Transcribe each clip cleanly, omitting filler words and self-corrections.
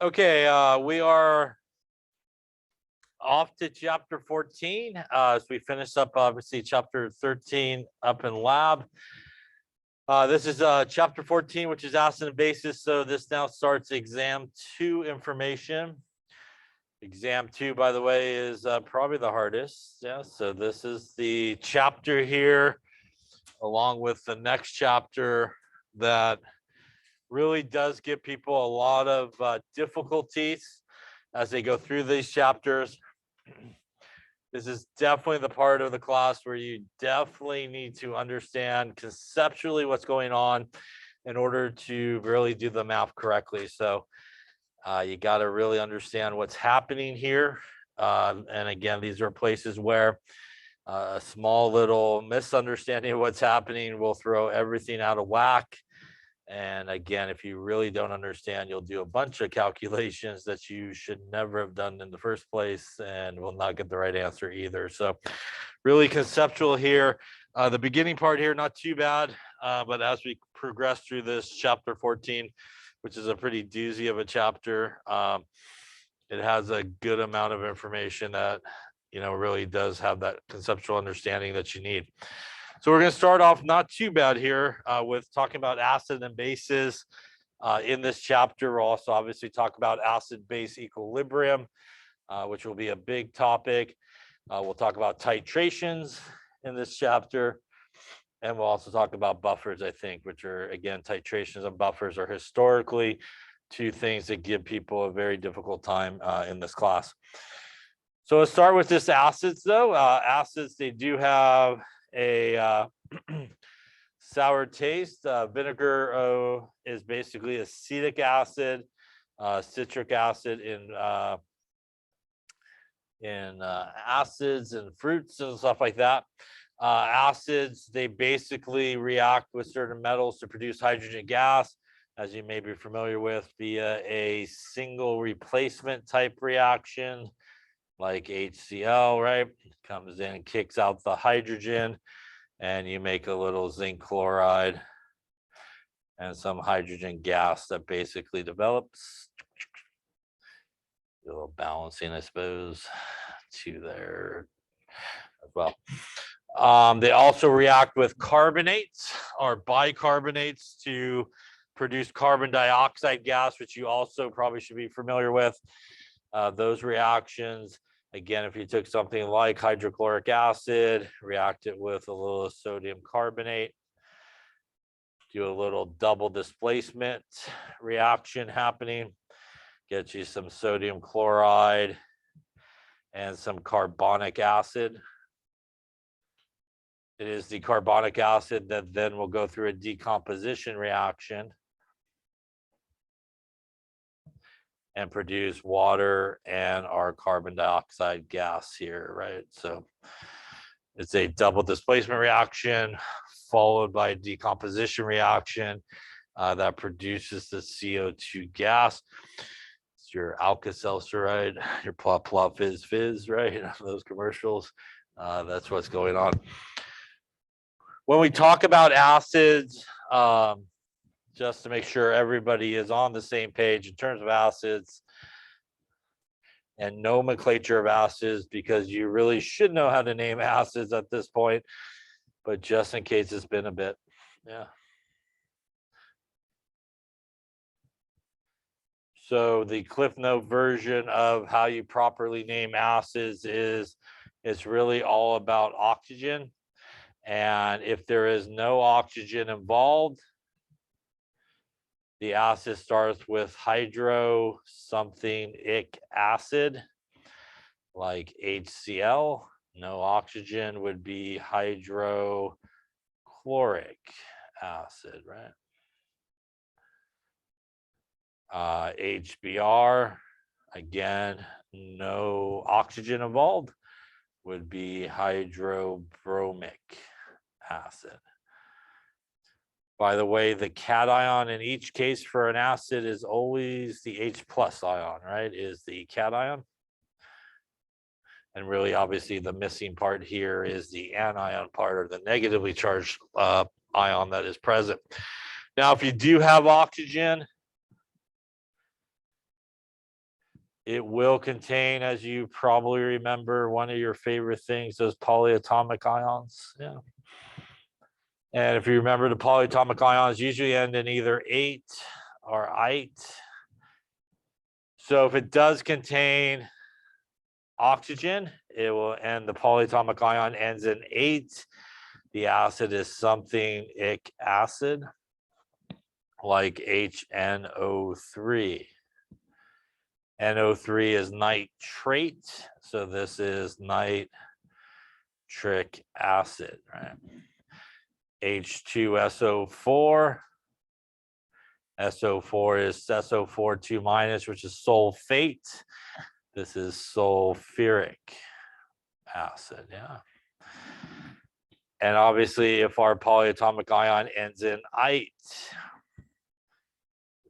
Okay, we are off to chapter 14 as we finish up obviously chapter 13 up in lab. This is chapter 14, which is acid and bases. So this now starts exam 2 information. Exam 2, by the way, is probably the hardest. Yeah, so this is the chapter here, along with the next chapter that really does give people a lot of difficulties as they go through these chapters. This is definitely the part of the class where you definitely need to understand conceptually what's going on in order to really do the math correctly. So you got to really understand what's happening here. And again, these are places where a small little misunderstanding of what's happening will throw everything out of whack. And again, if you really don't understand, you'll do a bunch of calculations that you should never have done in the first place and will not get the right answer either. So really conceptual here. The beginning part here, not too bad. But as we progress through this chapter 14, which is a pretty doozy of a chapter, it has a good amount of information that, really does have that conceptual understanding that you need. So we're going to start off not too bad here with talking about acid and bases. In this chapter, we'll also obviously talk about acid-base equilibrium, which will be a big topic. We'll talk about titrations in this chapter. And we'll also talk about buffers, I think, which are, again, titrations and buffers are historically two things that give people a very difficult time in this class. So let's start with this acids, though. Acids, they do have a sour taste. Vinegar is basically acetic acid, citric acid in acids and fruits and stuff like that. Acids, they basically react with certain metals to produce hydrogen gas, as you may be familiar with, via a single replacement type reaction like HCl, right? Comes in and kicks out the hydrogen, and you make a little zinc chloride and some hydrogen gas that basically develops. A little balancing, I suppose, to there as well. They also react with carbonates or bicarbonates to produce carbon dioxide gas, which you also probably should be familiar with. Those reactions, again, if you took something like hydrochloric acid, react it with a little sodium carbonate, do a little double displacement reaction happening, get you some sodium chloride and some carbonic acid. It is the carbonic acid that then will go through a decomposition reaction and produce water and our carbon dioxide gas here, right? So it's a double displacement reaction followed by a decomposition reaction that produces the CO2 gas. It's your Alka-Seltzer, right? Your plop plop fizz fizz, right? Those commercials. That's what's going on. When we talk about acids, just to make sure everybody is on the same page in terms of acids and nomenclature of acids, because you really should know how to name acids at this point, but just in case it's been a bit. Yeah. So the Cliff Note version of how you properly name acids is it's really all about oxygen. And if there is no oxygen involved, the acid starts with hydro something ic acid, like HCl. No oxygen would be hydrochloric acid, right? HBr, again, no oxygen involved, would be hydrobromic acid. By the way, the cation in each case for an acid is always the H+ ion, right? Is the cation. And really, obviously, the missing part here is the anion part, or the negatively charged ion that is present. Now, if you do have oxygen, it will contain, as you probably remember, one of your favorite things, those polyatomic ions. Yeah. And if you remember, the polyatomic ions usually end in either ate or ite. So if it does contain oxygen, it will end, the polyatomic ion ends in ate. The acid is something-ic acid, like HNO3. NO3 is nitrate, so this is nitric acid, right? H2SO4. SO4 is SO4 2 minus, which is sulfate. This is sulfuric acid, yeah. And obviously, if our polyatomic ion ends in ite,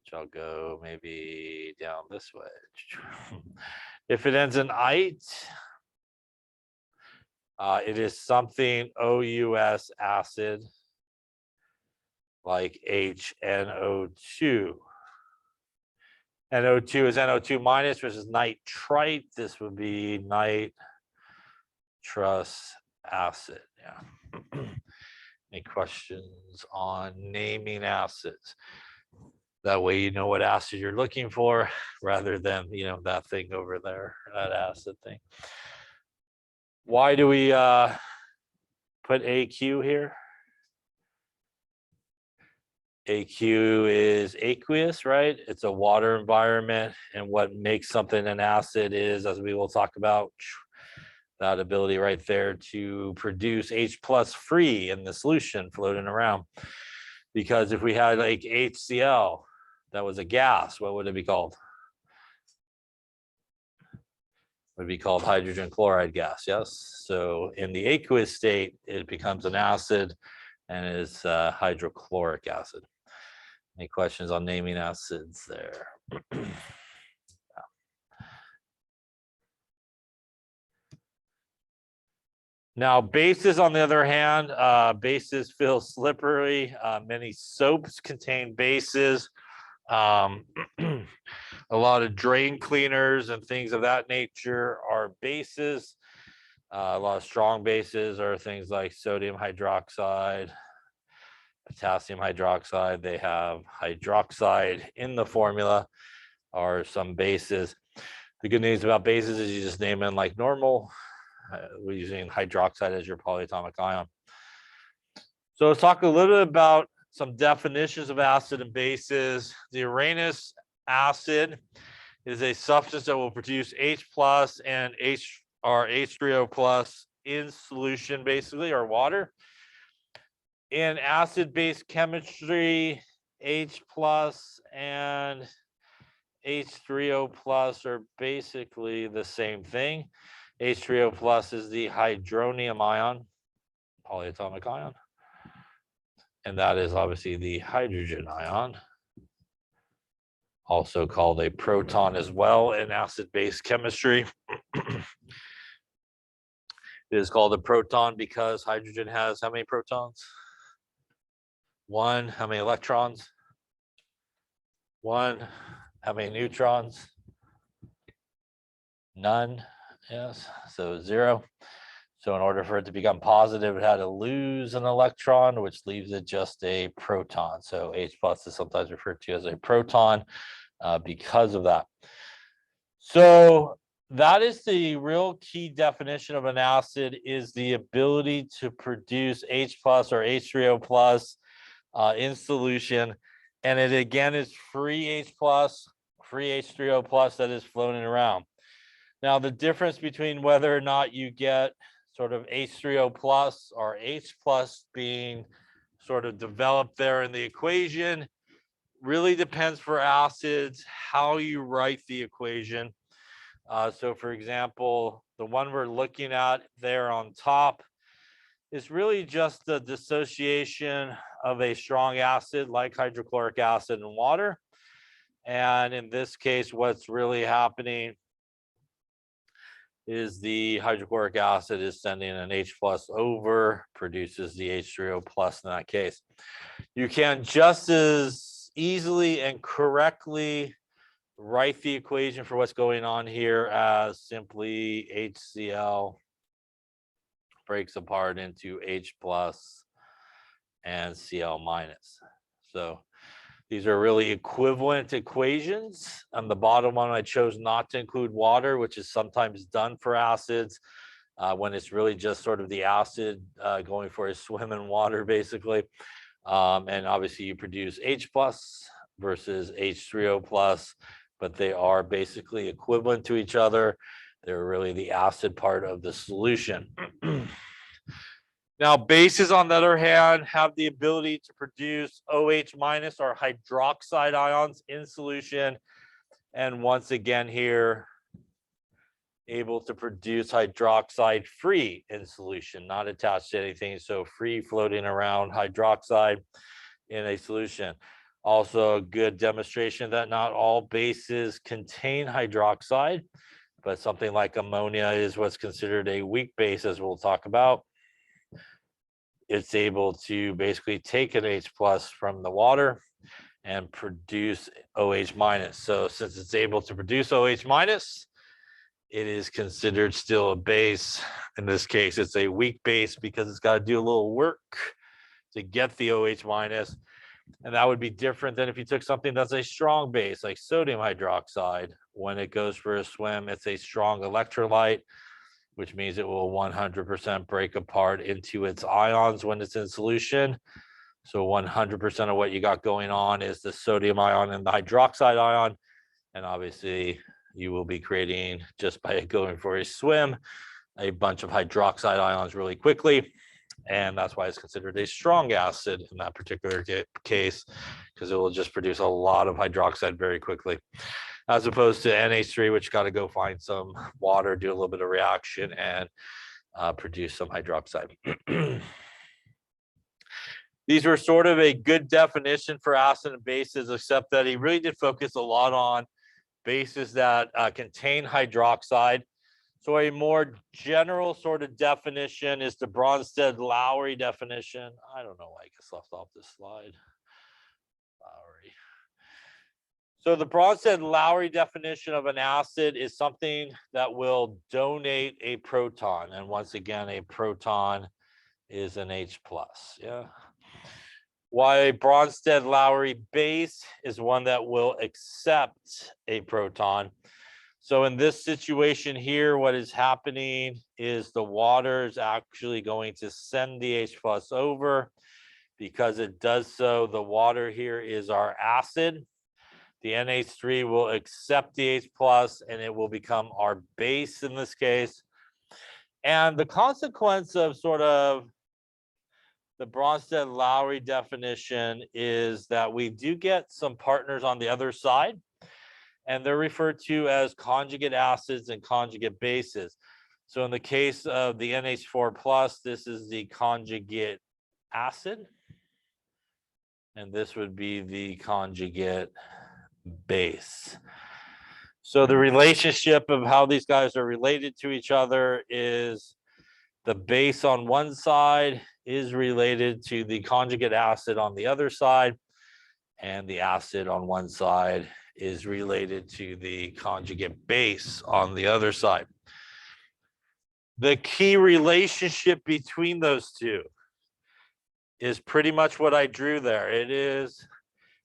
which I'll go maybe down this way. If it ends in ite, it is something OUS acid, like HNO2. NO2 is NO2 minus, which is nitrite. This would be nitrous acid. Yeah. Any questions on naming acids? That way you know what acid you're looking for rather than, that thing over there, that acid thing. Why do we put AQ here? AQ is aqueous, right? It's a water environment, and what makes something an acid is, as we will talk about, that ability right there to produce H plus free in the solution floating around. Because if we had like HCl, that was a gas, what would it be called? It would be called hydrogen chloride gas, yes? So in the aqueous state, it becomes an acid and is hydrochloric acid. Any questions on naming acids there? Now, bases, on the other hand, bases feel slippery. Many soaps contain bases. A lot of drain cleaners and things of that nature are bases. A lot of strong bases are things like sodium hydroxide, potassium hydroxide. They have hydroxide in the formula, or some bases. The good news about bases is you just name them like normal. We're using hydroxide as your polyatomic ion. So let's talk a little bit about some definitions of acid and bases. The Arrhenius acid is a substance that will produce H plus and H3O plus in solution, basically, or water. In acid-base chemistry, H plus and H3O plus are basically the same thing. H3O plus is the hydronium ion, polyatomic ion. And that is obviously the hydrogen ion, also called a proton as well in acid-base chemistry. It is called a proton because hydrogen has how many protons? One. How many electrons? One. How many neutrons? None. Yes, so 0. So in order for it to become positive, it had to lose an electron, which leaves it just a proton. So H plus is sometimes referred to as a proton because of that. So that is the real key definition of an acid, is the ability to produce H plus or H3O plus in solution. And it again is free H plus, free H3O plus that is floating around. Now, the difference between whether or not you get sort of H3O plus or H plus being sort of developed there in the equation really depends for acids how you write the equation. So for example, the one we're looking at there on top is really just the dissociation of a strong acid like hydrochloric acid and water. And in this case, what's really happening is the hydrochloric acid is sending an H plus over, produces the H3O plus in that case. You can just as easily and correctly write the equation for what's going on here as simply HCl breaks apart into H plus and Cl minus. So these are really equivalent equations. On the bottom one, I chose not to include water, which is sometimes done for acids when it's really just sort of the acid going for a swim in water, basically. And obviously you produce H plus versus H3O plus, but they are basically equivalent to each other. They're really the acid part of the solution. Now, bases, on the other hand, have the ability to produce OH minus or hydroxide ions in solution. And once again here, able to produce hydroxide free in solution, not attached to anything. So free floating around hydroxide in a solution. Also a good demonstration that not all bases contain hydroxide, but something like ammonia is what's considered a weak base, as we'll talk about. It's able to basically take an H plus from the water and produce OH minus. So since it's able to produce OH minus, it is considered still a base. In this case, it's a weak base because it's got to do a little work to get the OH minus. And that would be different than if you took something that's a strong base, like sodium hydroxide. When it goes for a swim, it's a strong electrolyte, which means it will 100% break apart into its ions when it's in solution. So 100% of what you got going on is the sodium ion and the hydroxide ion. And obviously you will be creating, just by going for a swim, a bunch of hydroxide ions really quickly. And that's why it's considered a strong acid in that particular case, because it will just produce a lot of hydroxide very quickly, as opposed to NH3, which got to go find some water, do a little bit of reaction, and produce some hydroxide. These were sort of a good definition for acid and bases, except that he really did focus a lot on bases that contain hydroxide. So a more general sort of definition is the Bronsted-Lowry definition. I don't know why it gets left off this slide. Lowry. So the Bronsted-Lowry definition of an acid is something that will donate a proton. And once again, a proton is an H plus. Yeah. Why a Bronsted-Lowry base is one that will accept a proton. So in this situation here, what is happening is the water is actually going to send the H plus over. Because it does so, the water here is our acid. The NH3 will accept the H plus and it will become our base in this case. And the consequence of sort of the Bronsted-Lowry definition is that we do get some partners on the other side. And they're referred to as conjugate acids and conjugate bases. So in the case of the NH4 plus, this is the conjugate acid. And this would be the conjugate base. So the relationship of how these guys are related to each other is the base on one side is related to the conjugate acid on the other side. And the acid on one side is related to the conjugate base on the other side. The key relationship between those two is pretty much what I drew there. It is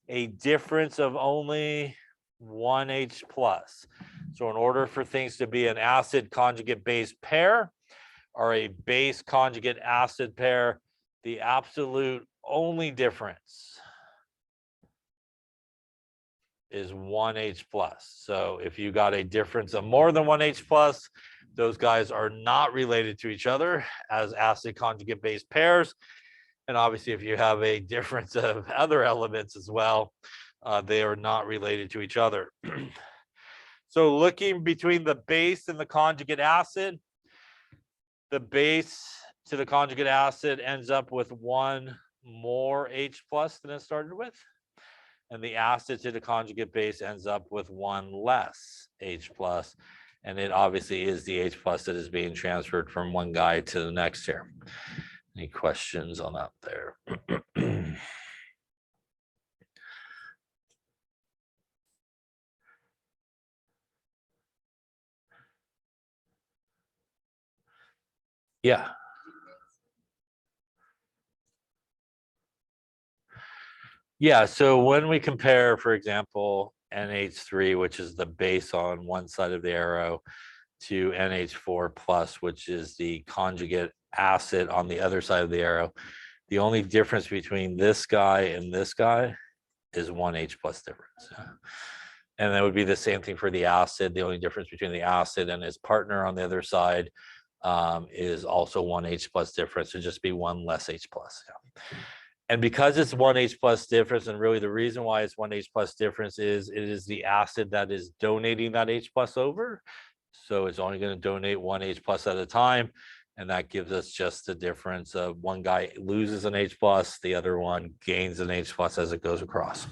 a difference of only one H plus. So in order for things to be an acid conjugate base pair or a base conjugate acid pair, the absolute only difference is one H plus. So if you got a difference of more than one H plus, those guys are not related to each other as acid conjugate base pairs. And obviously, if you have a difference of other elements as well, they are not related to each other. So looking between the base and the conjugate acid, the base to the conjugate acid ends up with one more H plus than it started with. And the acid to the conjugate base ends up with one less H plus. And it obviously is the H plus that is being transferred from one guy to the next here. Any questions on that there? Yeah. Yeah, so when we compare, for example, NH3, which is the base on one side of the arrow, to NH4 plus, which is the conjugate acid on the other side of the arrow, the only difference between this guy and this guy is 1H plus difference. And that would be the same thing for the acid. The only difference between the acid and its partner on the other side is also 1H plus difference. It'd just be one less H plus. Yeah. And because it's 1H plus difference, and really the reason why it's 1H plus difference is it is the acid that is donating that H plus over. So it's only going to donate one H plus at a time. And that gives us just the difference of one guy loses an H plus, the other one gains an H plus as it goes across.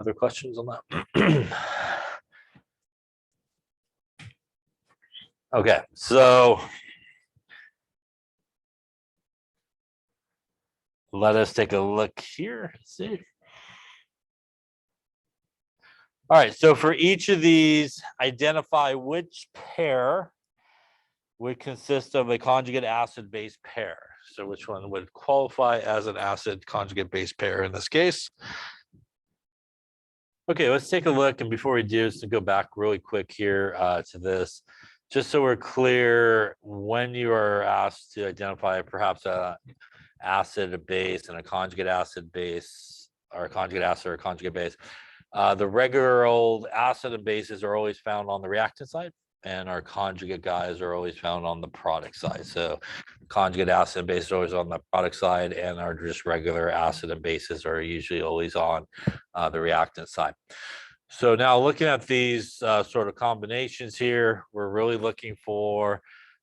Other questions on that? Okay, so let us take a look here. See. All right, so for each of these, identify which pair would consist of a conjugate acid base pair. So which one would qualify as an acid conjugate base pair in this case? Okay, let's take a look. And before we do, just to go back really quick here to this, just so we're clear, when you are asked to identify perhaps a acid, a base, and a conjugate acid base, or a conjugate acid or a conjugate base, the regular old acid and bases are always found on the reactant side, and our conjugate guys are always found on the product side. So conjugate acid and base are always on the product side, and our just regular acid and bases are usually always on the reactant side. So now looking at these sort of combinations here, we're really looking for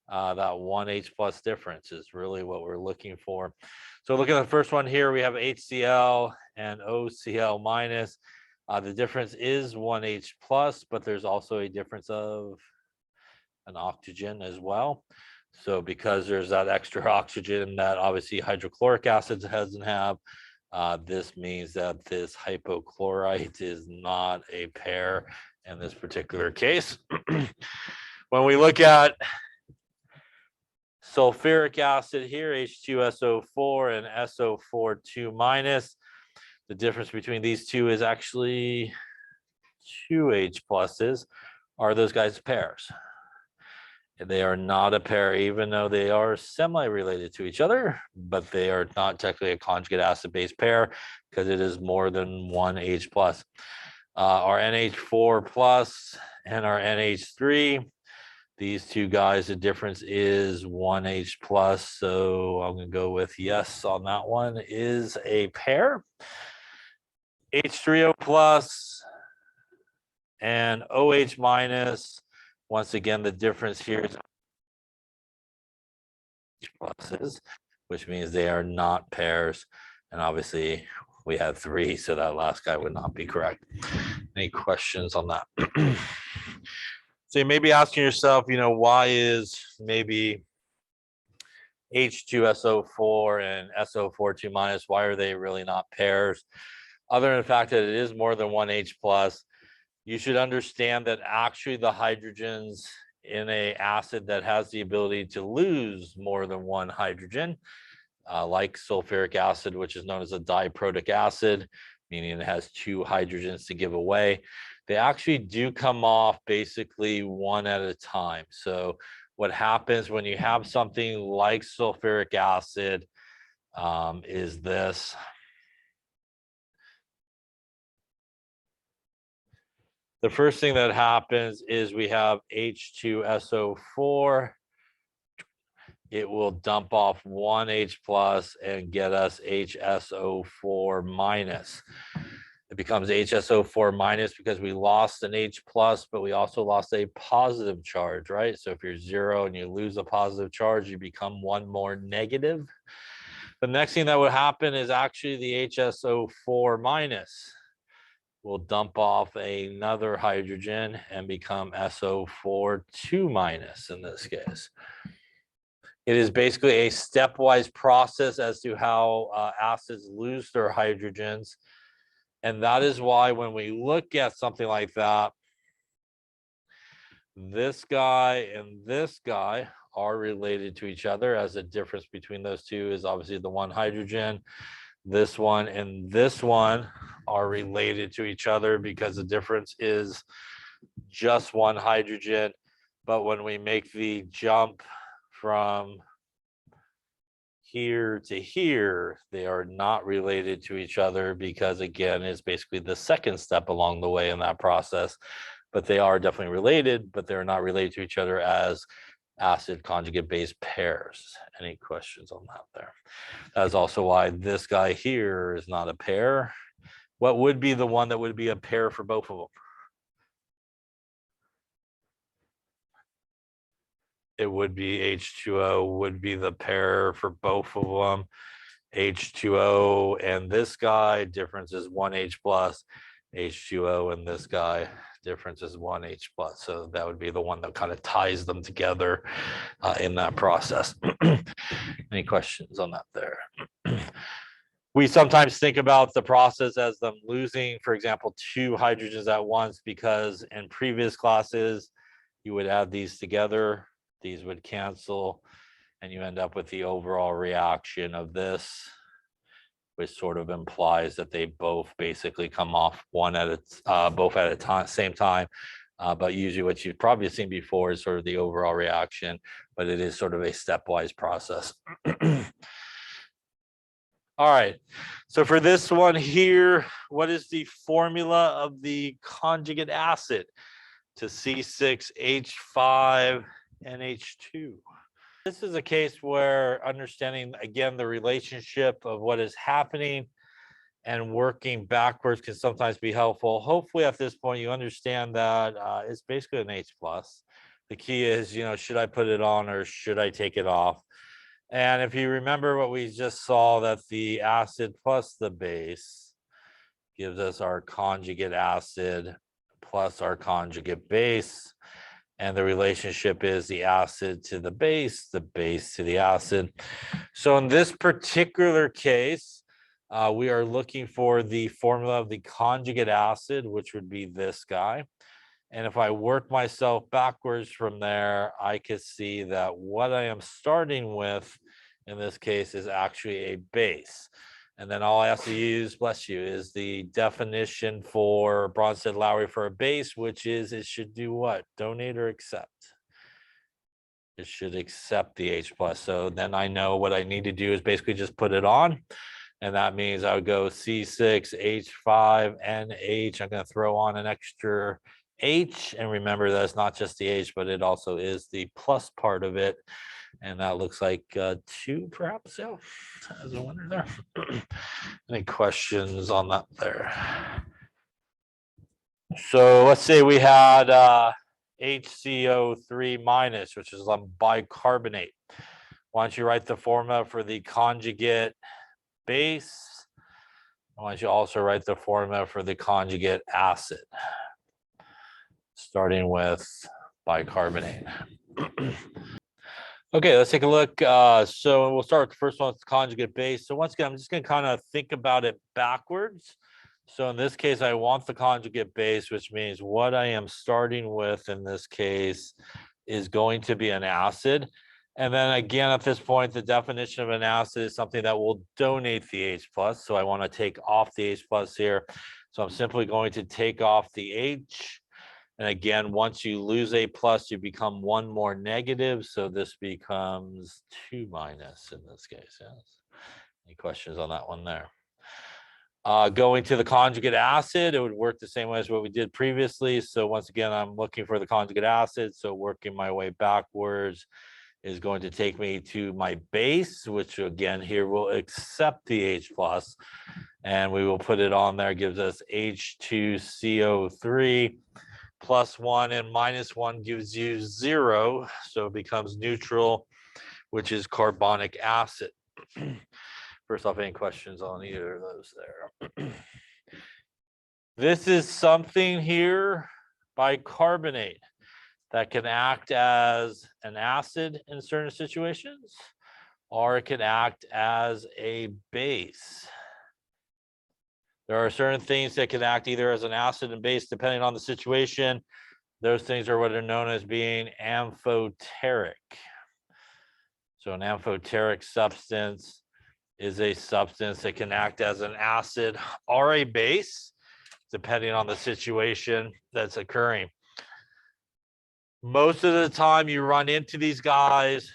that 1H plus difference is really what we're looking for. So looking at the first one here, we have HCl and OCl minus. The difference is 1H plus, but there's also a difference of an oxygen as well. So because there's that extra oxygen that obviously hydrochloric acid doesn't have, this means that this hypochlorite is not a pair in this particular case. When we look at sulfuric acid here, H2SO4 and SO4 2 minus, the difference between these two is actually 2H pluses. Are those guys pairs? They are not a pair, even though they are semi-related to each other, but they are not technically a conjugate acid-base pair because it is more than one H plus. Our NH4 plus and our NH3, these two guys, the difference is one H plus. So I'm going to go with yes on that one, is a pair. H3O plus and OH minus. Once again, the difference here is pluses, which means they are not pairs. And obviously we have three, so that last guy would not be correct. Any questions on that? So you may be asking yourself, why is maybe H2SO4 and SO4 2 minus, why are they really not pairs? Other than the fact that it is more than one H plus, you should understand that actually the hydrogens in an acid that has the ability to lose more than one hydrogen, like sulfuric acid, which is known as a diprotic acid, meaning it has two hydrogens to give away, they actually do come off basically one at a time. So what happens when you have something like sulfuric acid is this. The first thing that happens is we have H2SO4. It will dump off one H plus and get us HSO4 minus. It becomes HSO4 minus because we lost an H plus, but we also lost a positive charge, right? So if you're zero and you lose a positive charge, you become one more negative. The next thing that would happen is actually the HSO4 minus will dump off another hydrogen and become SO4 2 minus in this case. It is basically a stepwise process as to how acids lose their hydrogens. And that is why when we look at something like that, this guy and this guy are related to each other, as the difference between those two is obviously the one hydrogen. This one and this one are related to each other because the difference is just one hydrogen. But when we make the jump from here to here, they are not related to each other because, again, it's basically the second step along the way in that process. But they are definitely related, but they're not related to each other as acid conjugate base pairs. Any questions on that there? That's also why this guy here is not a pair. What would be the one that would be a pair for both of them? It would be H2O would be the pair for both of them. H2O and this guy, difference is 1H plus. H2O and this guy, difference is 1H plus. So that would be the one that kind of ties them together in that process. Any questions on that there? We sometimes think about the process as them losing, for example, 2 hydrogens at once, because in previous classes, you would add these together, these would cancel, and you end up with the overall reaction of this, which sort of implies that they both basically come off both at a time, same time. But usually what you've probably seen before is sort of the overall reaction, but it is sort of a stepwise process. All right, so for this one here, what is the formula of the conjugate acid to C6H5NH2? This is a case where understanding, again, the relationship of what is happening and working backwards can sometimes be helpful. Hopefully at this point you understand that it's basically an H plus. The key is, should I put it on or should I take it off? And if you remember what we just saw, that the acid plus the base gives us our conjugate acid plus our conjugate base. And the relationship is the acid to the base to the acid. So in this particular case, we are looking for the formula of the conjugate acid, which would be this guy. And if I work myself backwards from there, I could see that what I am starting with in this case is actually a base. And then all I have to use, bless you, is the definition for Bronsted-Lowry for a base, which is it should do what? Donate or accept? It should accept the H plus. So then I know what I need to do is basically just put it on. And that means I would go C6H5NH. I'm going to throw on an extra H. And remember, that's not just the H, but it also is the plus part of it. And that looks like 2, perhaps, yeah, as a winner there. Any questions on that there? So let's say we had HCO3 minus, which is on bicarbonate. Why don't you write the formula for the conjugate base? Why don't you also write the formula for the conjugate acid, starting with bicarbonate. Okay, let's take a look. So we'll start with the first one, it's conjugate base. So once again, I'm just going to kind of think about it backwards. So in this case, I want the conjugate base, which means what I am starting with in this case is going to be an acid. And then again, at this point, the definition of an acid is something that will donate the H plus. So I want to take off the H plus here. So I'm simply going to take off the H. And again, once you lose a plus, you become 1 more negative. So this becomes 2 minus in this case. Yes. Any questions on that one there? Going to the conjugate acid, it would work the same way as what we did previously. So once again, I'm looking for the conjugate acid. So working my way backwards is going to take me to my base, which again here will accept the H plus. And we will put it on there, gives us H2CO3. +1 and -1 gives you 0, so it becomes neutral, which is carbonic acid. First off, any questions on either of those there? This is something here, bicarbonate, that can act as an acid in certain situations, or it can act as a base. There are certain things that can act either as an acid and base depending on the situation. those things are what are known as being amphoteric. So an amphoteric substance is a substance that can act as an acid or a base, depending on the situation that's occurring. Most of the time you run into these guys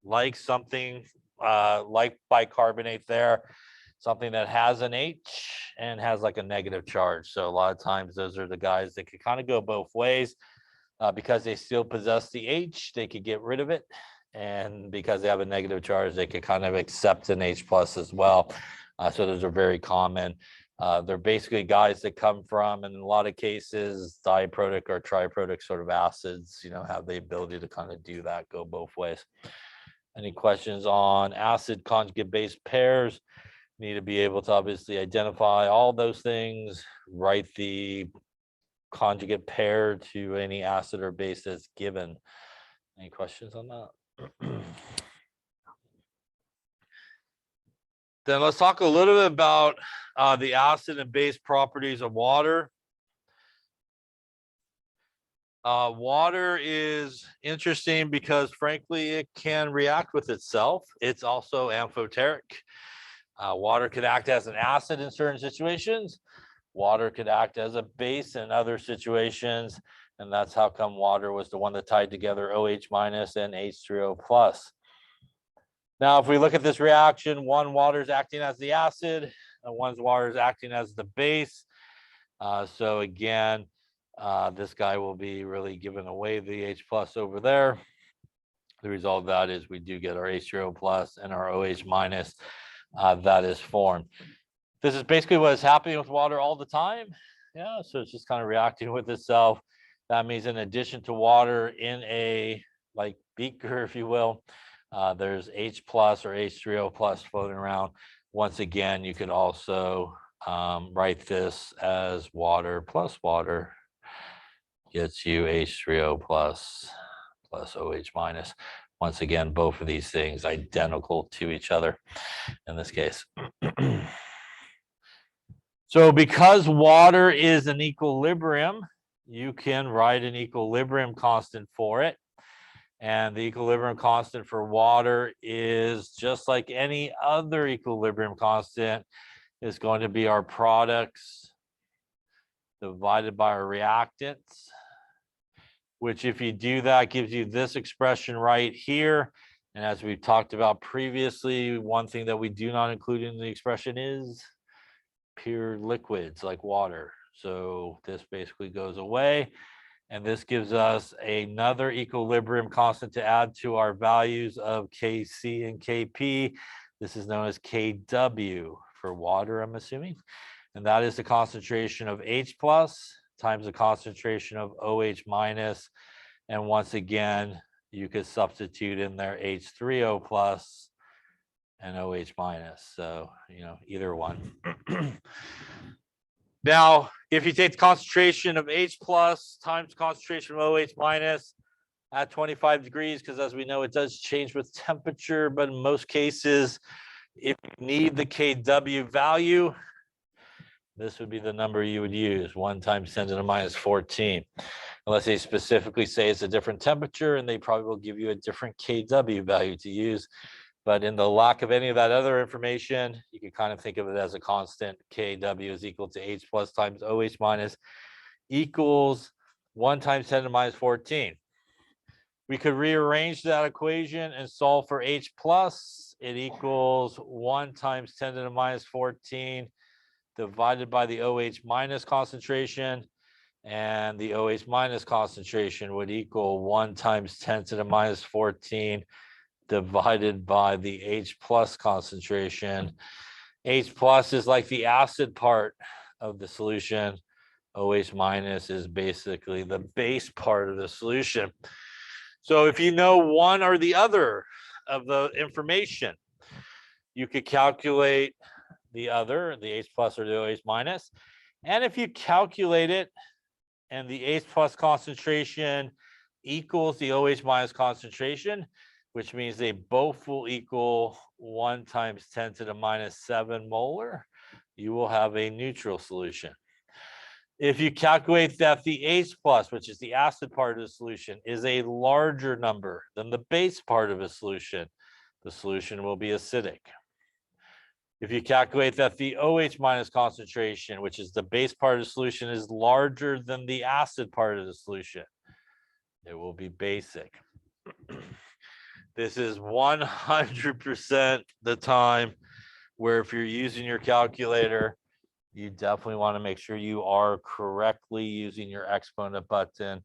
like something like bicarbonate there, something that has an H and has like a negative charge. So a lot of times those are the guys that could kind of go both ways. Because they still possess the H, they could get rid of it. And because they have a negative charge, they could kind of accept an H plus as well. So those are very common. They're basically guys that come from, in a lot of cases, diprotic or triprotic sort of acids, have the ability to kind of do that, go both ways. Any questions on acid conjugate base pairs? Need to be able to obviously identify all those things, write the conjugate pair to any acid or base that's given. Any questions on that? Then let's talk a little bit about the acid and base properties of water. Water is interesting because, frankly, it can react with itself. It's also amphoteric. Water could act as an acid in certain situations. Water could act as a base in other situations, and that's how come water was the one that tied together OH minus and H3O plus. Now, if we look at this reaction, one water is acting as the acid, and one's water is acting as the base. So again, this guy will be really giving away the H plus over there. The result of that is we do get our H3O plus and our OH minus that is formed. This is basically what is happening with water all the time. Yeah, so it's just kind of reacting with itself. That means in addition to water in a like beaker, if you will, there's H plus or H3O plus floating around. Once again, you could also write this as water plus water gets you H3O plus OH minus. Once again, both of these things identical to each other in this case. So because water is an equilibrium, you can write an equilibrium constant for it. And the equilibrium constant for water is just like any other equilibrium constant, is going to be our products divided by our reactants, which if you do that gives you this expression right here. And as we've talked about previously, one thing that we do not include in the expression is pure liquids like water. So this basically goes away. And this gives us another equilibrium constant to add to our values of Kc and Kp. This is known as Kw for water, I'm assuming. And that is the concentration of H plus times the concentration of OH minus. And once again, you could substitute in there H3O plus and OH minus. So, either one. Now, if you take the concentration of H plus times concentration of OH minus at 25 degrees, because as we know, it does change with temperature, but in most cases, if you need the Kw value, this would be the number you would use, 1 times 10 to the minus 14. Unless they specifically say it's a different temperature, and they probably will give you a different Kw value to use. But in the lack of any of that other information, you can kind of think of it as a constant. Kw is equal to H plus times OH minus equals 1 times 10 to the minus 14. We could rearrange that equation and solve for H plus. It equals 1 times 10 to the minus 14 divided by the OH minus concentration. And the OH minus concentration would equal 1 times 10 to the minus 14 divided by the H plus concentration. H plus is like the acid part of the solution. OH minus is basically the base part of the solution. So if you know one or the other of the information, you could calculate the other, the H plus or the OH minus. And if you calculate it and the H plus concentration equals the OH minus concentration, which means they both will equal 1 times 10 to the minus 7 molar, you will have a neutral solution. If you calculate that the H plus, which is the acid part of the solution, is a larger number than the base part of a solution, the solution will be acidic. If you calculate that the OH minus concentration, which is the base part of the solution, is larger than the acid part of the solution, it will be basic. This is 100% the time where if you're using your calculator, you definitely want to make sure you are correctly using your exponent button,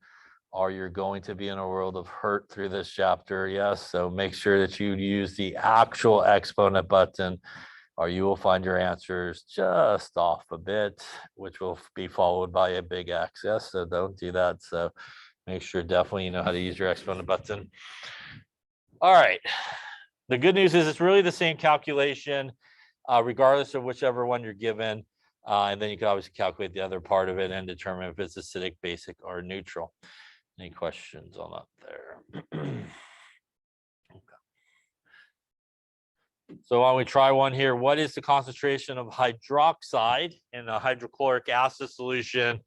or you're going to be in a world of hurt through this chapter. Yes, so make sure that you use the actual exponent button, or you will find your answers just off a bit, which will be followed by a big X. Yes, so don't do that. So make sure definitely you know how to use your exponent button. All right. The good news is it's really the same calculation, regardless of whichever one you're given. And then you can obviously calculate the other part of it and determine if it's acidic, basic, or neutral. Any questions on that there? Okay. So why don't we try one here? What is the concentration of hydroxide in a hydrochloric acid solution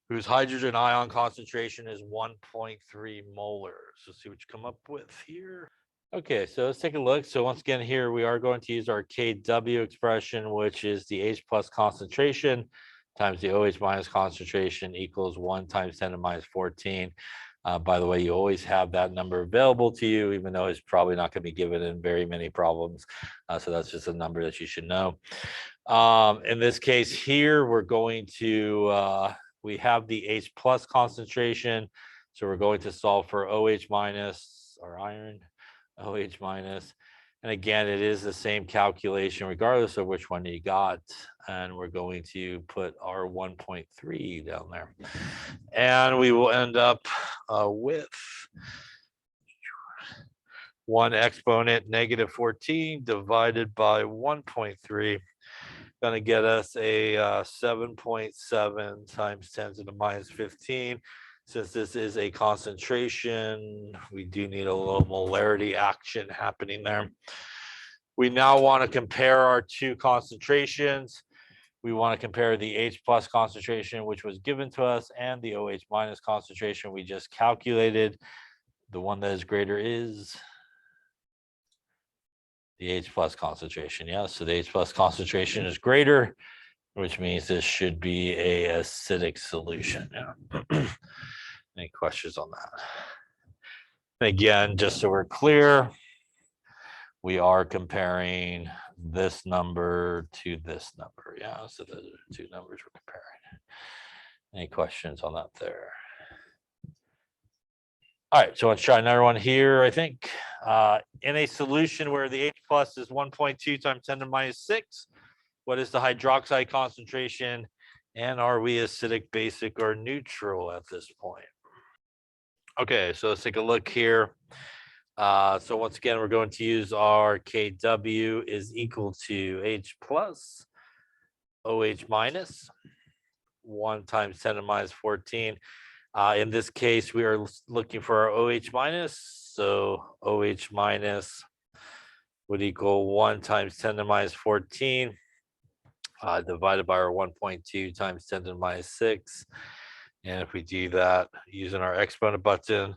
whose hydrogen ion concentration is 1.3 molar? So see what you come up with here. Okay, so let's take a look. So once again, here we are going to use our Kw expression, which is the H plus concentration times the OH minus concentration equals 1 times 10 to the minus 14. By the way, you always have that number available to you, even though it's probably not going to be given in very many problems. So that's just a number that you should know. In this case here, we're going to, we have the H plus concentration. So we're going to solve for OH minus, or iron, OH minus. And again, it is the same calculation regardless of which one you got. And we're going to put our 1.3 down there. And we will end up with 1 exponent negative 14 divided by 1.3. Going to get us a 7.7 times 10 to the minus 15. Since this is a concentration, we do need a little molarity action happening there. We now want to compare our two concentrations. We want to compare the H plus concentration, which was given to us, and the OH minus concentration we just calculated. The one that is greater is the H plus concentration. Yeah, so the H plus concentration is greater, which means this should be a acidic solution. Yeah. Any questions on that? Again, just so we're clear, we are comparing this number to this number. Yeah, so those are the two numbers we're comparing. Any questions on that there? All right, so let's try another one here. I think in a solution where the H plus is 1.2 times 10 to the minus 6, what is the hydroxide concentration? And are we acidic, basic, or neutral at this point? Okay, so let's take a look here. So once again, we're going to use our Kw is equal to H plus OH minus 1 times 10 to the minus 14. In this case, we are looking for our OH minus. So OH minus would equal 1 times 10 to the minus 14 divided by our 1.2 times 10 to the minus 6. And if we do that using our exponent button,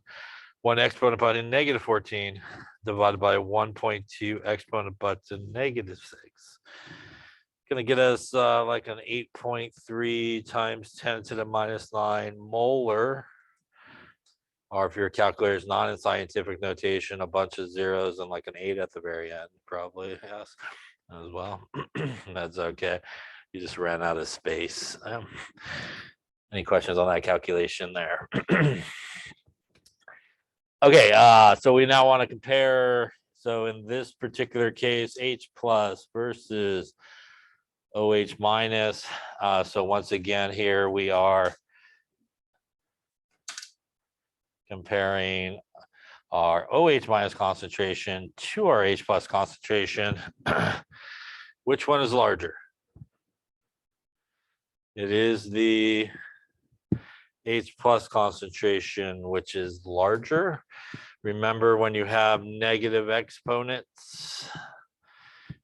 1 exponent button negative 14 divided by 1.2 exponent button negative 6. Going to get us like an 8.3 times 10 to the minus 9 molar. Or if your calculator is not in scientific notation, a bunch of zeros and like an 8 at the very end, probably, yes, as well. That's okay. You just ran out of space. Any questions on that calculation there? Okay, so we now want to compare. So in this particular case, H plus versus OH minus. So once again, here we are comparing our OH minus concentration to our H plus concentration. Which one is larger? It is the H plus concentration, which is larger. Remember, when you have negative exponents,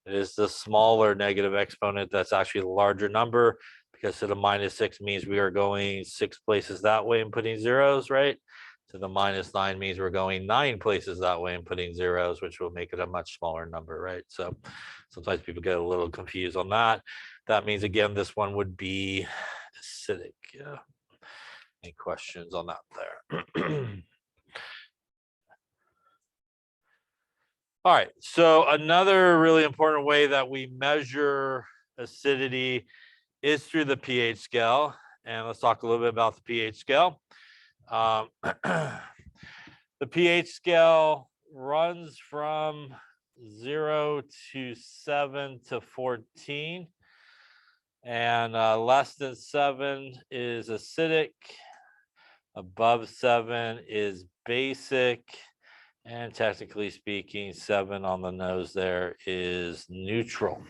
it is the smaller negative exponent that's actually the larger number, because to the -6 means we are going 6 places that way and putting zeros, right? To the -9 means we're going 9 places that way and putting zeros, which will make it a much smaller number, right? So sometimes people get a little confused on that. That means, again, this one would be acidic. Yeah. Any questions on that there? All right, so another really important way that we measure acidity is through the pH scale. And let's talk a little bit about the pH scale. The pH scale runs from 0 to 7 to 14. And less than 7 is acidic. Above 7 is basic. And technically speaking, 7 on the nose there is neutral.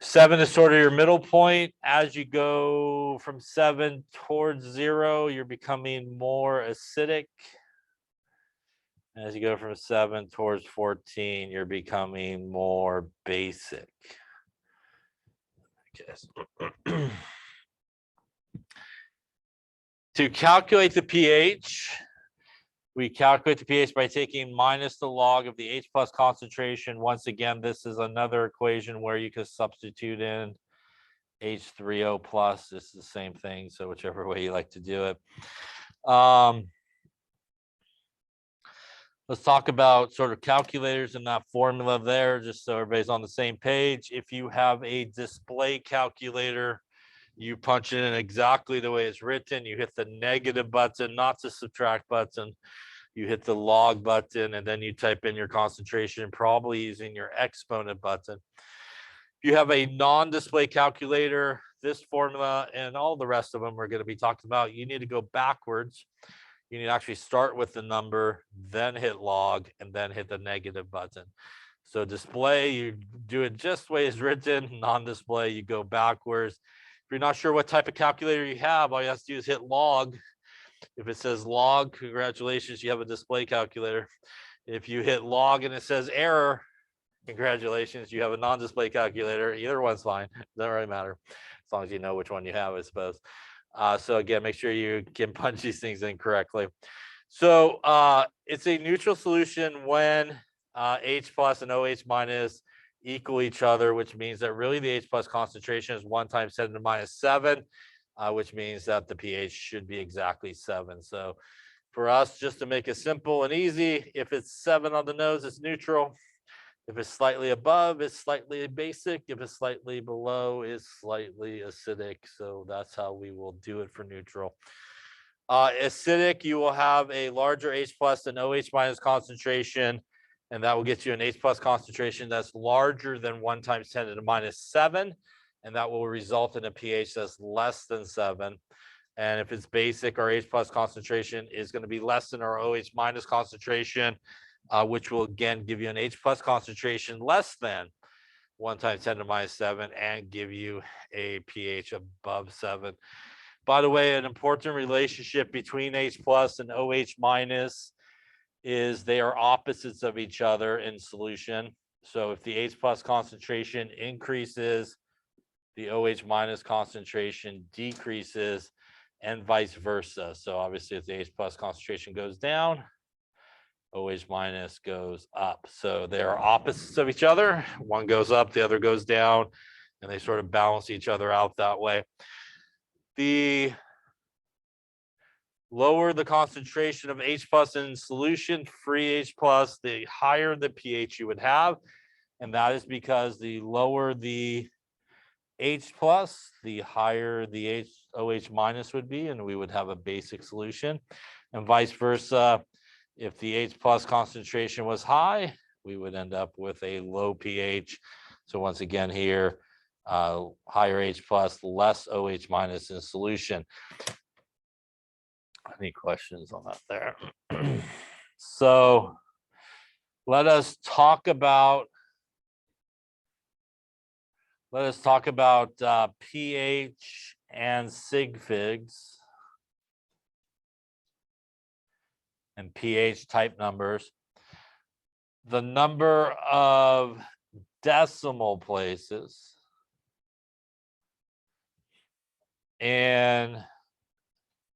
7 is sort of your middle point. As you go from 7 towards 0, you're becoming more acidic. As you go from 7 towards 14, you're becoming more basic. Okay. To calculate the pH, we calculate the pH by taking minus the log of the H plus concentration. Once again, this is another equation where you can substitute in H3O plus. This is the same thing, so whichever way you like to do it. Let's talk about sort of calculators in that formula there, just so everybody's on the same page. If you have a display calculator, you punch it in exactly the way it's written. You hit the negative button, not the subtract button. You hit the log button, and then you type in your concentration, probably using your exponent button. If you have a non-display calculator, this formula and all the rest of them we're going to be talking about, you need to go backwards. You need to actually start with the number, then hit log, and then hit the negative button. So display, you do it just the way it's written. Non-display, you go backwards. If you're not sure what type of calculator you have, all you have to do is hit log. If it says log, congratulations, you have a display calculator. If you hit log and it says error, congratulations, you have a non-display calculator. Either one's fine. Doesn't really matter as long as you know which one you have, I suppose. So again, make sure you can punch these things in correctly. So it's a neutral solution when H plus and OH minus equal each other, which means that really the H plus concentration is 1 times 10 to the minus 7. Which means that the pH should be exactly 7. So for us, just to make it simple and easy, if it's 7 on the nose, it's neutral. If it's slightly above, it's slightly basic. If it's slightly below, it's slightly acidic. So that's how we will do it for neutral. Acidic, you will have a larger H plus and OH minus concentration, and that will get you an H plus concentration that's larger than 1 times 10 to the minus 7. And that will result in a pH that's less than 7. And if it's basic, our H plus concentration is going to be less than our OH minus concentration, which will again give you an H plus concentration less than 1 times 10 to the minus 7 and give you a pH above 7. By the way, an important relationship between H plus and OH minus is they are opposites of each other in solution. So if the H plus concentration increases, the OH minus concentration decreases, and vice versa. So obviously if the H plus concentration goes down, OH minus goes up. So they are opposites of each other. One goes up, the other goes down, and they sort of balance each other out that way. The lower the concentration of H plus in solution, free H plus, the higher the pH you would have. And that is because the lower the H plus, the higher the OH minus would be, and we would have a basic solution. And vice versa, if the H plus concentration was high, we would end up with a low pH. So once again here, higher H plus, less OH minus in solution. Any questions on that there? So let us talk about pH and sig figs and pH type numbers. The number of decimal places and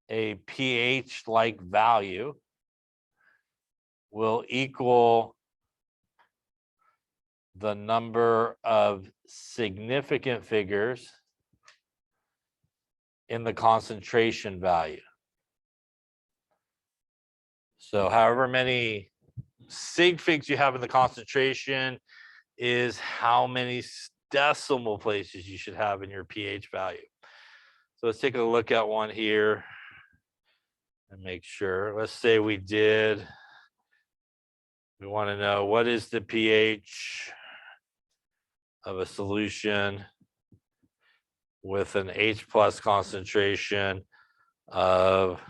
a pH-like value will equal the number of significant figures in the concentration value. So however many sig figs you have in the concentration is how many decimal places you should have in your pH value. So let's take a look at one here and make sure. Let's say we want to know what is the pH of a solution with an H plus concentration of,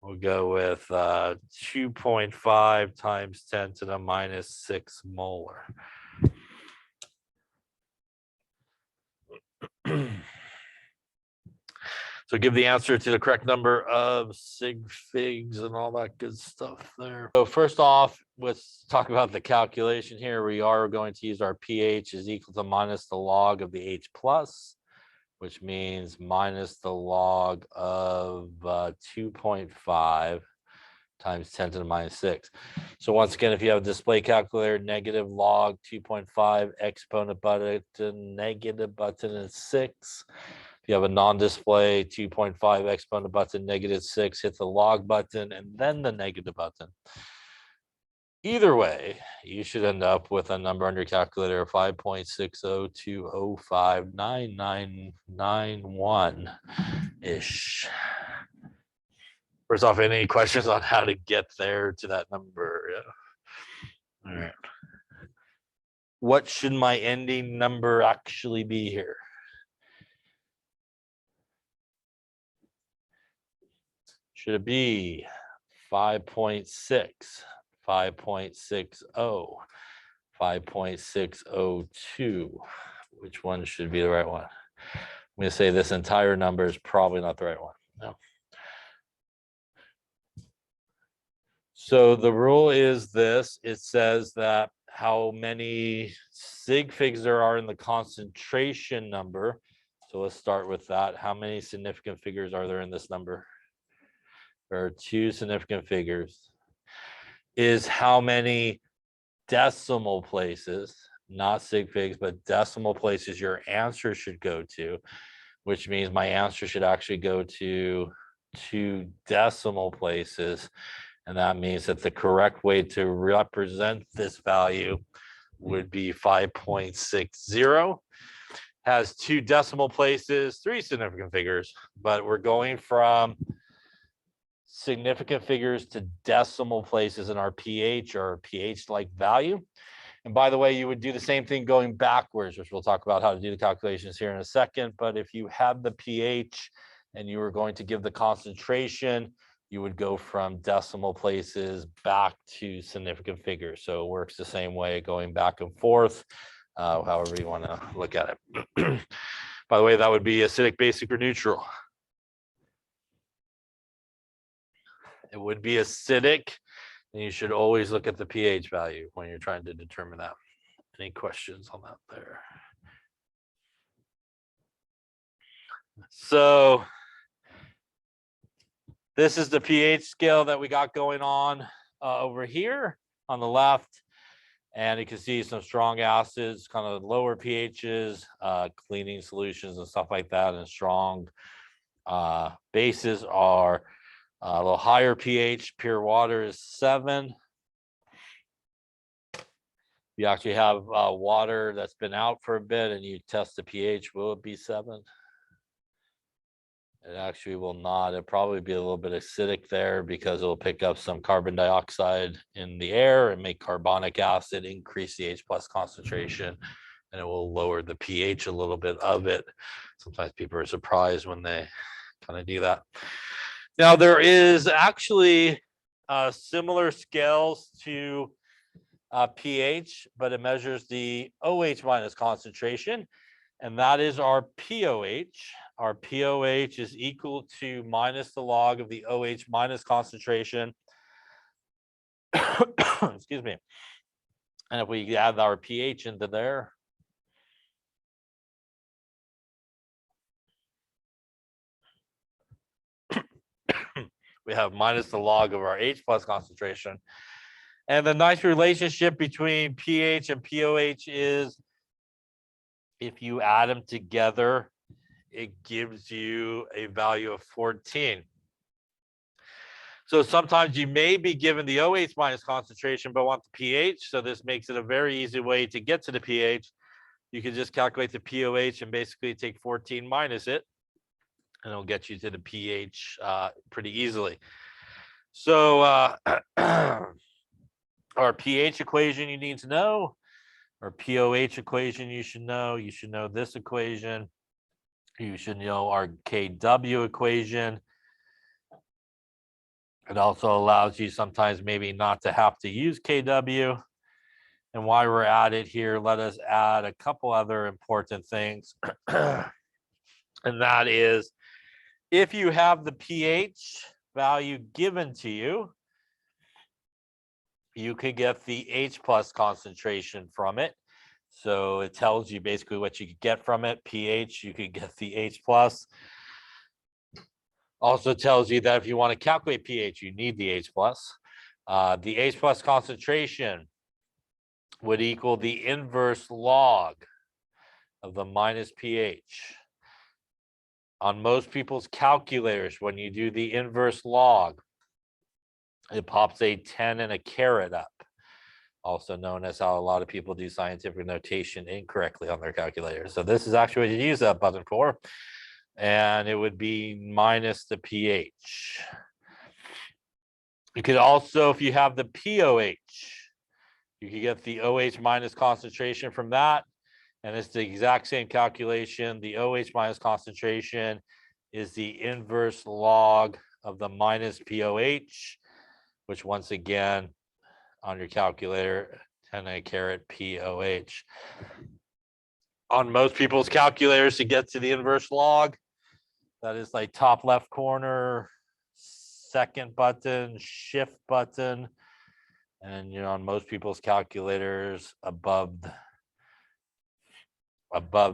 we'll go with 2.5 times 10 to the minus 6 molar. So give the answer to the correct number of sig figs and all that good stuff there. So first off, let's talk about the calculation here. We are going to use our pH is equal to minus the log of the H plus, which means minus the log of 2.5 times 10 to the minus 6. So once again, if you have a display calculator, negative log 2.5 exponent button, negative button is 6. If you have a non-display 2.5 exponent button, negative 6, hit the log button and then the negative button. Either way, you should end up with a number on your calculator of 5.602059991-ish. First off, any questions on how to get there to that number? Yeah. All right. What should my ending number actually be here? Should it be 5.6, 5.60, 5.602? Which one should be the right one? I'm going to say this entire number is probably not the right one. No. So the rule is this. It says that how many sig figs there are in the concentration number. So let's start with that. How many significant figures are there in this number? There are 2 significant figures. Is how many decimal places, not sig figs, but decimal places your answer should go to, which means my answer should actually go to 2 decimal places. And that means that the correct way to represent this value would be 5.60. Has 2 decimal places, 3 significant figures, but we're going from significant figures to decimal places in our pH or pH-like value. And by the way, you would do the same thing going backwards, which we'll talk about how to do the calculations here in a second. But if you had the pH and you were going to give the concentration, you would go from decimal places back to significant figures. So it works the same way going back and forth, however you want to look at it. By the way, that would be acidic, basic, or neutral. It would be acidic, and you should always look at the pH value when you're trying to determine that. Any questions on that there? So this is the pH scale that we got going on over here on the left. And you can see some strong acids, kind of lower pHs, cleaning solutions and stuff like that. And strong bases are a little higher pH. Pure water is 7. You actually have water that's been out for a bit and you test the pH, will it be 7? It actually will not. It'll probably be a little bit acidic there because it'll pick up some carbon dioxide in the air and make carbonic acid, increase the H plus concentration, and it will lower the pH a little bit of it. Sometimes people are surprised when they kind of do that. Now, there is actually similar scales to pH, but it measures the OH minus concentration, and that is our POH. Our POH is equal to minus the log of the OH minus concentration. Excuse me. And if we add our pH into there, we have minus the log of our H plus concentration. And the nice relationship between pH and pOH is if you add them together, it gives you a value of 14. So sometimes you may be given the OH minus concentration, but want the pH. So this makes it a very easy way to get to the pH. You can just calculate the pOH and basically take 14 minus it, and it'll get you to the pH pretty easily. So our pH equation you need to know, our pOH equation you should know. You should know this equation. You should know our KW equation. It also allows you sometimes maybe not to have to use KW. And while we're at it here, let us add a couple other important things. And that is, if you have the pH value given to you, you could get the H plus concentration from it. So it tells you basically what you could get from it. pH, you could get the H plus. Also tells you that if you want to calculate pH, you need the H plus. The H plus concentration would equal the inverse log of the minus pH. On most people's calculators, when you do the inverse log, it pops a 10 and a caret up, also known as how a lot of people do scientific notation incorrectly on their calculators. So this is actually what you use that button for. And it would be minus the pH. You could also, if you have the pOH, you could get the OH minus concentration from that. And it's the exact same calculation. The OH minus concentration is the inverse log of the minus pOH, which once again, on your calculator, 10 a caret pOH. On most people's calculators, to get to the inverse log, that is like top left corner, second button, shift button, and on most people's calculators, above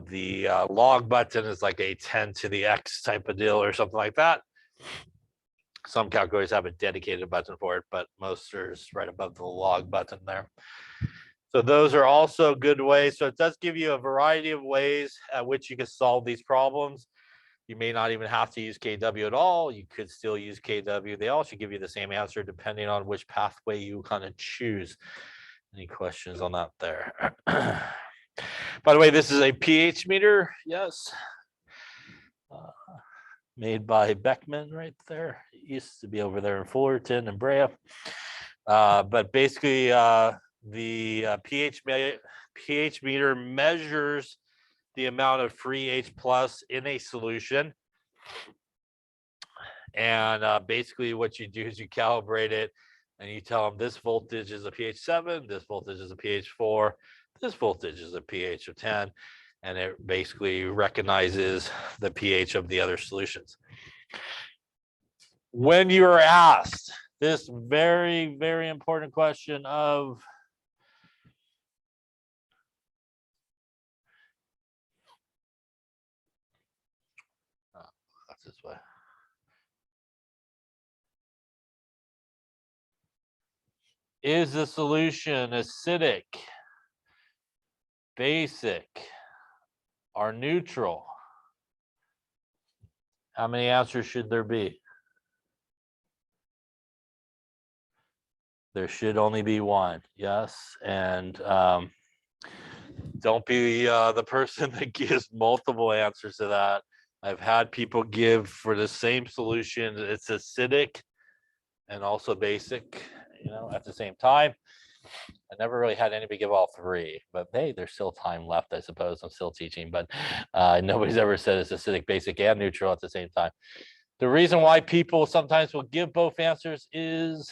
the log button is like a 10 to the X type of deal or something like that. Some calculators have a dedicated button for it, but most are right above the log button there. So those are also good ways. So it does give you a variety of ways at which you can solve these problems. You may not even have to use KW at all. You could still use KW. They all should give you the same answer depending on which pathway you kind of choose. Any questions on that there? By the way, this is a pH meter. Yes. Made by Beckman right there. It used to be over there in Fullerton and Brea. But basically, the pH meter measures the amount of free H plus in a solution. And basically what you do is you calibrate it and you tell them this voltage is a pH 7, this voltage is a pH 4, this voltage is a pH of 10. And it basically recognizes the pH of the other solutions. When you are asked this very, very important question of this way. Is the solution acidic, basic, or neutral? How many answers should there be? There should only be one, yes. And don't be the person that gives multiple answers to that. I've had people give for the same solution, it's acidic and also basic, at the same time. I never really had anybody give all three, but hey, there's still time left, I suppose. I'm still teaching, but nobody's ever said it's acidic, basic, and neutral at the same time. The reason why people sometimes will give both answers is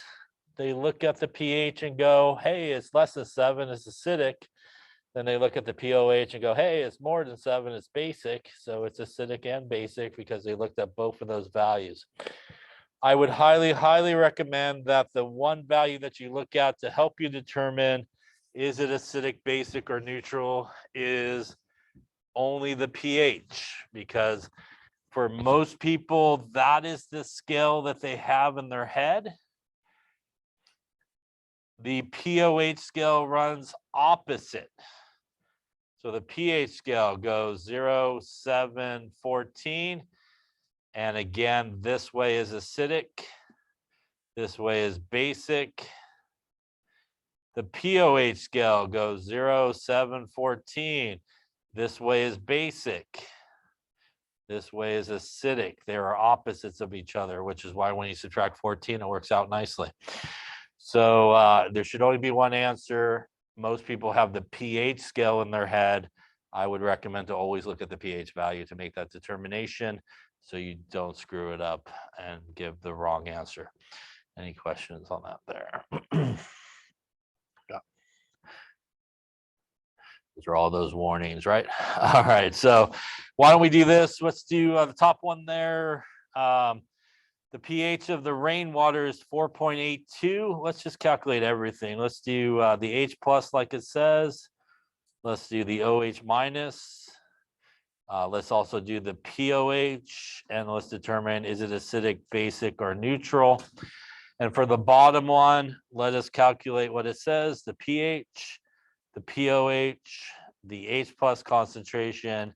they look at the pH and go, hey, it's less than 7, it's acidic. Then they look at the pOH and go, hey, it's more than 7, it's basic. So it's acidic and basic because they looked at both of those values. I would highly, highly recommend that the one value that you look at to help you determine is it acidic, basic, or neutral is only the pH, because for most people, that is the scale that they have in their head. The pOH scale runs opposite. So the pH scale goes 0, 7, 14. And again, this way is acidic. This way is basic. The pOH scale goes 0, 7, 14. This way is basic. This way is acidic. They are opposites of each other, which is why when you subtract 14, it works out nicely. So there should only be one answer. Most people have the pH scale in their head. I would recommend to always look at the pH value to make that determination so you don't screw it up and give the wrong answer. Any questions on that there? Yeah. Those are all those warnings, right? All right, so why don't we do this? Let's do the top one there. The pH of the rainwater is 4.82. Let's just calculate everything. Let's do the H plus like it says. Let's do the OH minus. Let's also do the pOH, and let's determine, is it acidic, basic, or neutral? And for the bottom one, let us calculate what it says, the pH, the pOH, the H plus concentration,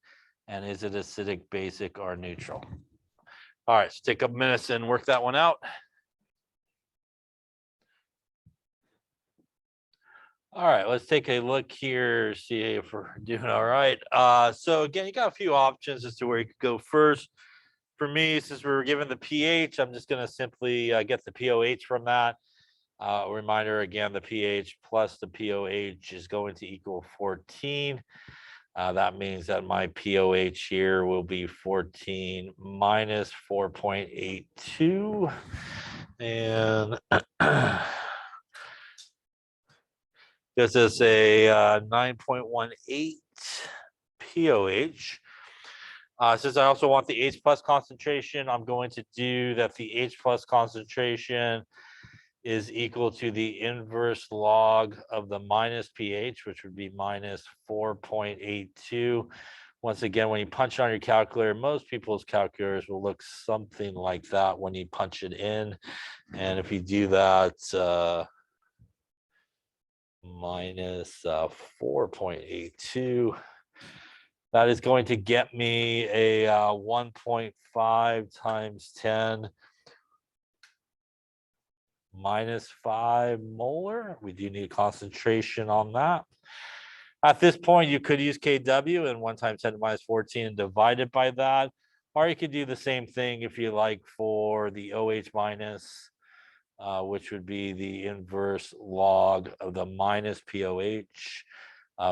and is it acidic, basic, or neutral? All right, so take a minute and work that one out. All right, let's take a look here, see if we're doing all right. So again, you got a few options as to where you could go first. For me, since we were given the pH, I'm just going to simply get the pOH from that. A reminder again, the pH plus the pOH is going to equal 14. That means that my pOH here will be 14 minus 4.82. And this is a 9.18 pOH. Since I also want the H plus concentration, I'm going to do that the H plus concentration is equal to the inverse log of the minus pH, which would be minus 4.82. Once again, when you punch on your calculator, most people's calculators will look something like that when you punch it in. And if you do that, minus 4.82, that is going to get me a 1.5 times 10 minus 5 molar. We do need concentration on that. At this point, you could use kW and 1 times 10 to minus 14 and divide it by that. Or you could do the same thing if you like for the OH minus, which would be the inverse log of the minus pOH,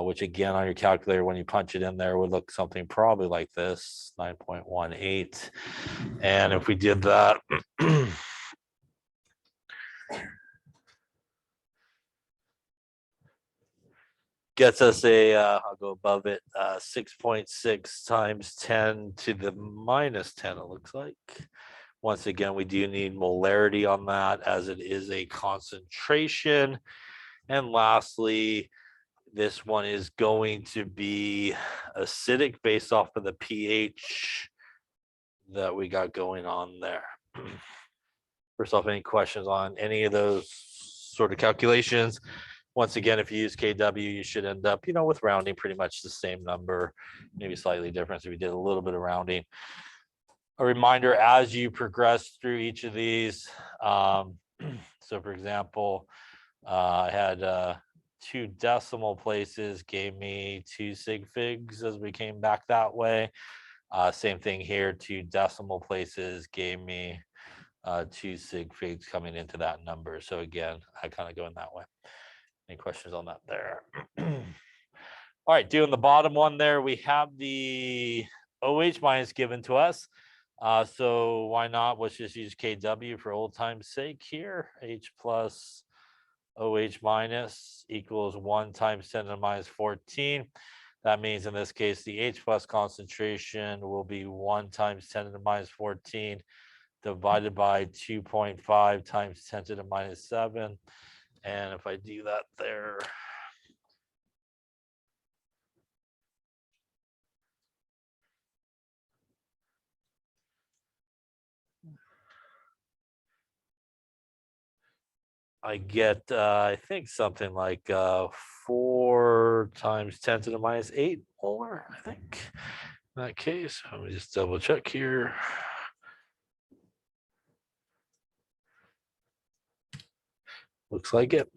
which again on your calculator, when you punch it in there, would look something probably like this, 9.18. And if we did that, gets us a, I'll go above it, 6.6 times 10 to the minus 10, it looks like. Once again, we do need molarity on that as it is a concentration. And lastly, this one is going to be acidic based off of the pH that we got going on there. First off, any questions on any of those sort of calculations? Once again, if you use kW, you should end up, with rounding pretty much the same number, maybe slightly different if we did a little bit of rounding. A reminder, as you progress through each of these, so for example, I had 2 decimal places gave me 2 sig figs as we came back that way. Same thing here, 2 decimal places gave me 2 sig figs coming into that number. So again, I kind of go in that way. Any questions on that there? All right, doing the bottom one there, we have the OH minus given to us. So why not? Let's just use kW for old time's sake here. H plus OH minus equals 1 times 10 to the minus 14. That means in this case, the H plus concentration will be 1 times 10 to the minus 14 divided by 2.5 times 10 to the minus 7. And if I do that there, I get, I think something like 4 times 10 to the minus 8 molar, I think. In that case, let me just double check here. Looks like it.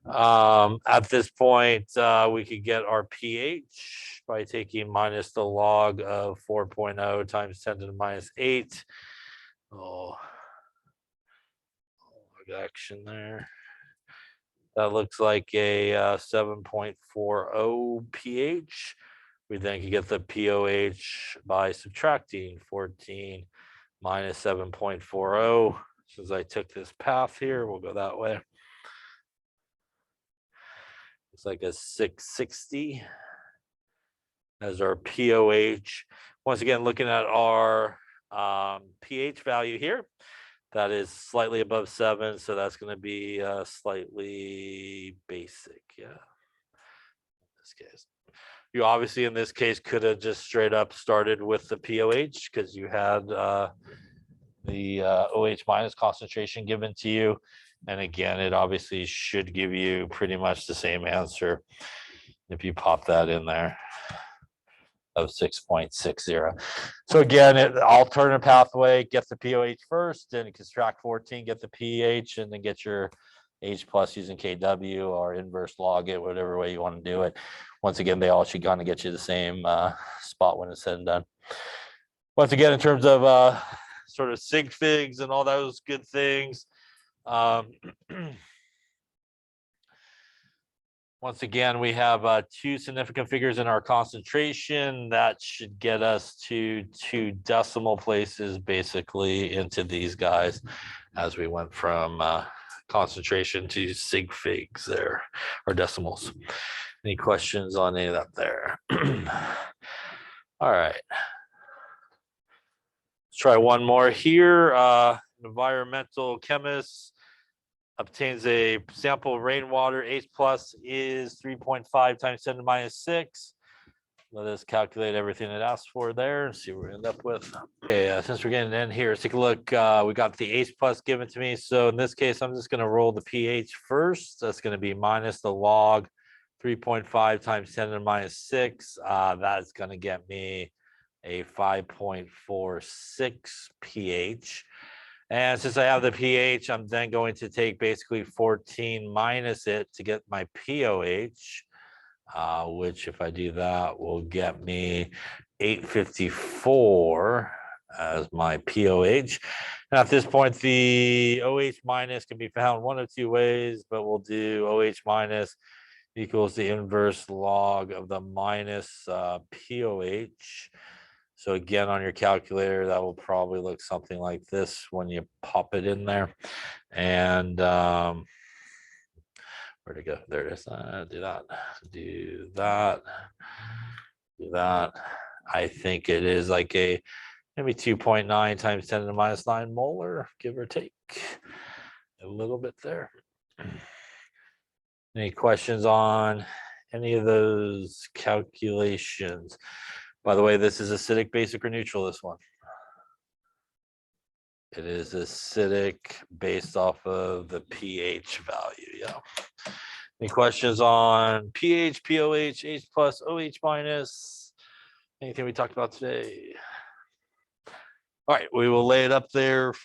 At this point, we could get our pH by taking minus the log of 4.0 times 10 to the minus 8. Oh, log action there. That looks like a 7.40 pH. We then can get the pOH by subtracting 14 minus 7.40. Since I took this path here, we'll go that way. It's like a 660 as our pOH. Once again, looking at our pH value here, that is slightly above 7, so that's going to be slightly basic. Yeah, in this case. You obviously, in this case, could have just straight up started with the pOH because you had the OH minus concentration given to you. And again, it obviously should give you pretty much the same answer if you pop that in there of 6.60. So again, alternate pathway, get the pOH first, then you can subtract 14, get the pH, and then get your H plus using KW or inverse log it, whatever way you want to do it. Once again, they all should kind of get you the same spot when it's said and done. Once again, in terms of sort of sig figs and all those good things, once again, we have 2 significant figures in our concentration. That should get us to 2 decimal places, basically, into these guys as we went from concentration to sig figs there, or decimals. Any questions on any of that there? All right. Let's try one more here. An environmental chemist obtains a sample of rainwater. H plus is 3.5 times 10 to the minus 6. Let us calculate everything it asks for there and see what we end up with. Okay, since we're getting in here, let's take a look. We got the H plus given to me. So in this case, I'm just going to roll the pH first. That's going to be minus the log 3.5 times 10 to the minus 6. That's going to get me a 5.46 pH. And since I have the pH, I'm then going to take basically 14 minus it to get my pOH, which if I do that will get me 854 as my pOH. And at this point, the OH minus can be found one of 2 ways, but we'll do OH minus equals the inverse log of the minus pOH. So again, on your calculator, that will probably look something like this when you pop it in there. And where'd it go? There it is. Do that, do that, do that. I think it is like a maybe 2.9 times 10 to the minus 9 molar, give or take a little bit there. Any questions on any of those calculations? By the way, this is acidic, basic, or neutral, this one. It is acidic based off of the pH value, yeah. Any questions on pH, pOH, H plus, OH minus? Anything we talked about today? All right, we will lay it up there for